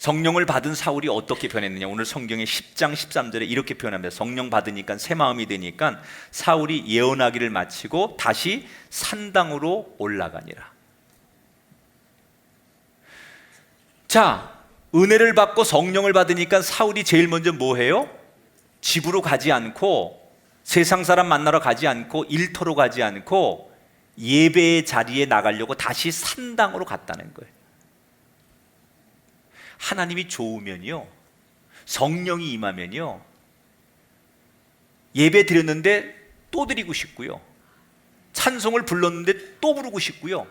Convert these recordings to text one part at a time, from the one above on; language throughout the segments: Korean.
성령을 받은 사울이 어떻게 변했느냐, 오늘 성경의 10장 13절에 이렇게 표현합니다. 성령 받으니까 새 마음이 되니까 사울이 예언하기를 마치고 다시 산당으로 올라가니라. 자, 은혜를 받고 성령을 받으니까 사울이 제일 먼저 뭐 해요? 집으로 가지 않고, 세상 사람 만나러 가지 않고, 일터로 가지 않고 예배의 자리에 나가려고 다시 산당으로 갔다는 거예요. 하나님이 좋으면요, 성령이 임하면요, 예배 드렸는데 또 드리고 싶고요, 찬송을 불렀는데 또 부르고 싶고요.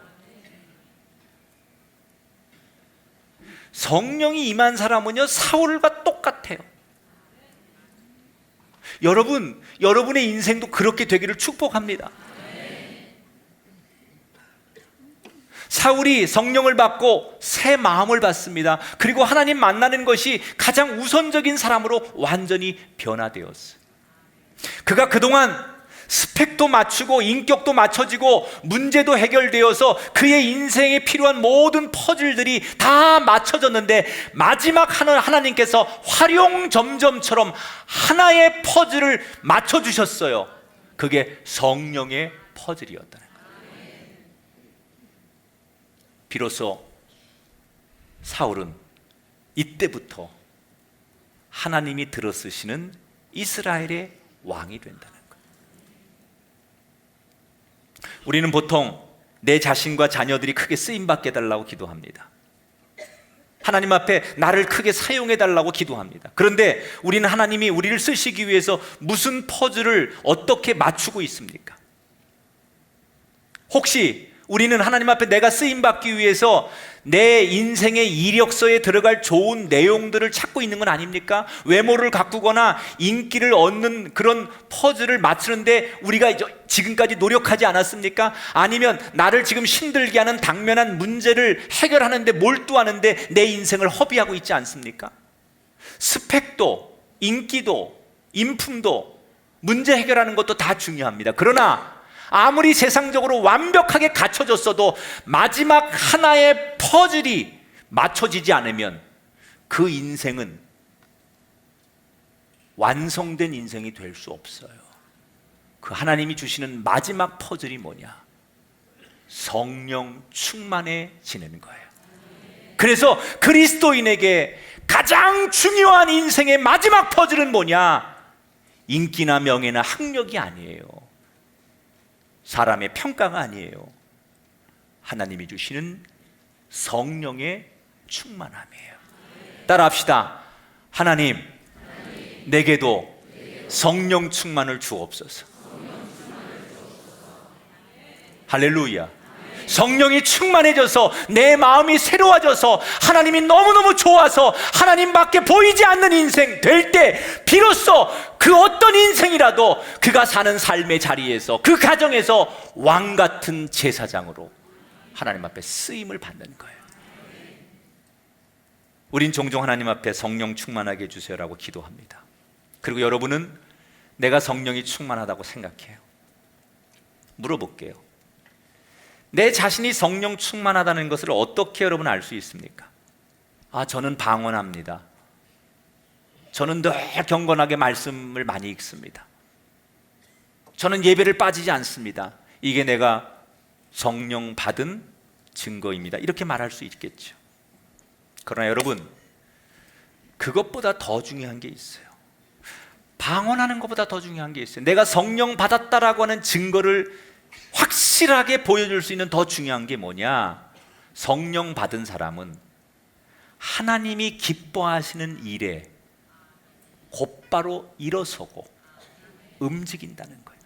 성령이 임한 사람은요, 사울과 똑같아요. 여러분, 여러분의 인생도 그렇게 되기를 축복합니다. 사울이 성령을 받고 새 마음을 받습니다. 그리고 하나님 만나는 것이 가장 우선적인 사람으로 완전히 변화되었어요. 그가 그동안 스펙도 맞추고 인격도 맞춰지고 문제도 해결되어서 그의 인생에 필요한 모든 퍼즐들이 다 맞춰졌는데, 마지막 하나님께서 활용점점처럼 하나의 퍼즐을 맞춰주셨어요. 그게 성령의 퍼즐이었다는 거예요. 비로소 사울은 이때부터 하나님이 들어쓰시는 이스라엘의 왕이 된다는 거예요. 우리는 보통 내 자신과 자녀들이 크게 쓰임받게 해달라고 기도합니다. 하나님 앞에 나를 크게 사용해 달라고 기도합니다. 그런데 우리는 하나님이 우리를 쓰시기 위해서 무슨 퍼즐을 어떻게 맞추고 있습니까? 혹시 우리는 하나님 앞에 내가 쓰임받기 위해서 내 인생의 이력서에 들어갈 좋은 내용들을 찾고 있는 건 아닙니까? 외모를 가꾸거나 인기를 얻는 그런 퍼즐을 맞추는데 우리가 지금까지 노력하지 않았습니까? 아니면 나를 지금 힘들게 하는 당면한 문제를 해결하는데 몰두하는데 내 인생을 허비하고 있지 않습니까? 스펙도, 인기도, 인품도, 문제 해결하는 것도 다 중요합니다. 그러나 아무리 세상적으로 완벽하게 갖춰졌어도 마지막 하나의 퍼즐이 맞춰지지 않으면 그 인생은 완성된 인생이 될 수 없어요. 그 하나님이 주시는 마지막 퍼즐이 뭐냐? 성령 충만해지는 거예요. 그래서 그리스도인에게 가장 중요한 인생의 마지막 퍼즐은 뭐냐? 인기나 명예나 학력이 아니에요. 사람의 평가가 아니에요. 하나님이 주시는 성령의 충만함이에요. 따라합시다. 하나님, 내게도 성령 충만을 주옵소서. 할렐루야. 성령이 충만해져서 내 마음이 새로워져서 하나님이 너무너무 좋아서 하나님밖에 보이지 않는 인생 될 때 비로소 그 어떤 인생이라도 그가 사는 삶의 자리에서, 그 가정에서 왕같은 제사장으로 하나님 앞에 쓰임을 받는 거예요. 우린 종종 하나님 앞에 성령 충만하게 해주세요라고 기도합니다. 그리고 여러분은 내가 성령이 충만하다고 생각해요? 물어볼게요. 내 자신이 성령 충만하다는 것을 어떻게 여러분 알 수 있습니까? 저는 방언합니다. 저는 늘 경건하게 말씀을 많이 읽습니다. 저는 예배를 빠지지 않습니다. 이게 내가 성령 받은 증거입니다. 이렇게 말할 수 있겠죠. 그러나 여러분, 그것보다 더 중요한 게 있어요. 방언하는 것보다 더 중요한 게 있어요. 내가 성령 받았다라고 하는 증거를 확실하게 보여줄 수 있는 더 중요한 게 뭐냐? 성령 받은 사람은 하나님이 기뻐하시는 일에 곧바로 일어서고 움직인다는 거예요.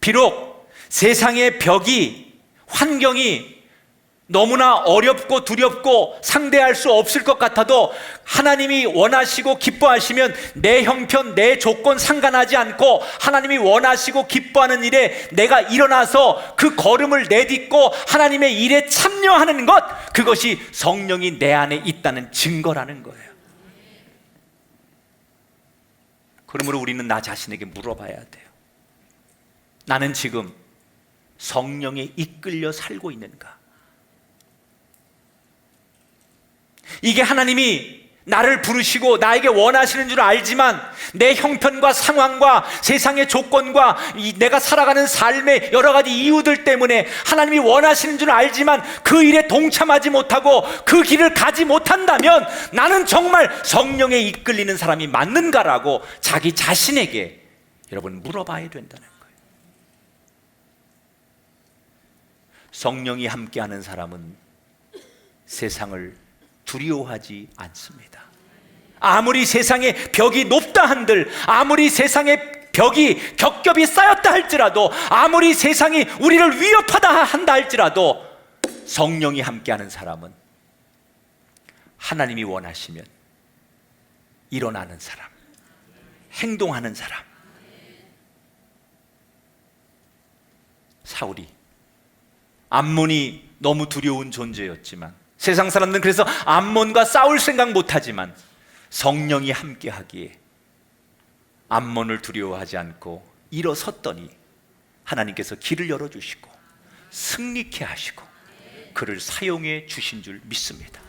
비록 세상의 벽이, 환경이 너무나 어렵고 두렵고 상대할 수 없을 것 같아도 하나님이 원하시고 기뻐하시면 내 형편, 내 조건 상관하지 않고 하나님이 원하시고 기뻐하는 일에 내가 일어나서 그 걸음을 내딛고 하나님의 일에 참여하는 것, 그것이 성령이 내 안에 있다는 증거라는 거예요. 그러므로 우리는 나 자신에게 물어봐야 돼요. 나는 지금 성령에 이끌려 살고 있는가? 이게 하나님이 나를 부르시고 나에게 원하시는 줄 알지만 내 형편과 상황과 세상의 조건과 내가 살아가는 삶의 여러 가지 이유들 때문에 하나님이 원하시는 줄 알지만 그 일에 동참하지 못하고 그 길을 가지 못한다면 나는 정말 성령에 이끌리는 사람이 맞는가라고 자기 자신에게 여러분 물어봐야 된다는 거예요. 성령이 함께하는 사람은 세상을 두려워하지 않습니다. 아무리 세상에 벽이 높다 한들, 아무리 세상에 벽이 겹겹이 쌓였다 할지라도, 아무리 세상이 우리를 위협하다 한다 할지라도 성령이 함께하는 사람은 하나님이 원하시면 일어나는 사람, 행동하는 사람. 사울이 암몬이 너무 두려운 존재였지만, 세상 사람들은 그래서 암몬과 싸울 생각 못하지만 성령이 함께하기에 암몬을 두려워하지 않고 일어섰더니 하나님께서 길을 열어주시고 승리케 하시고 그를 사용해 주신 줄 믿습니다.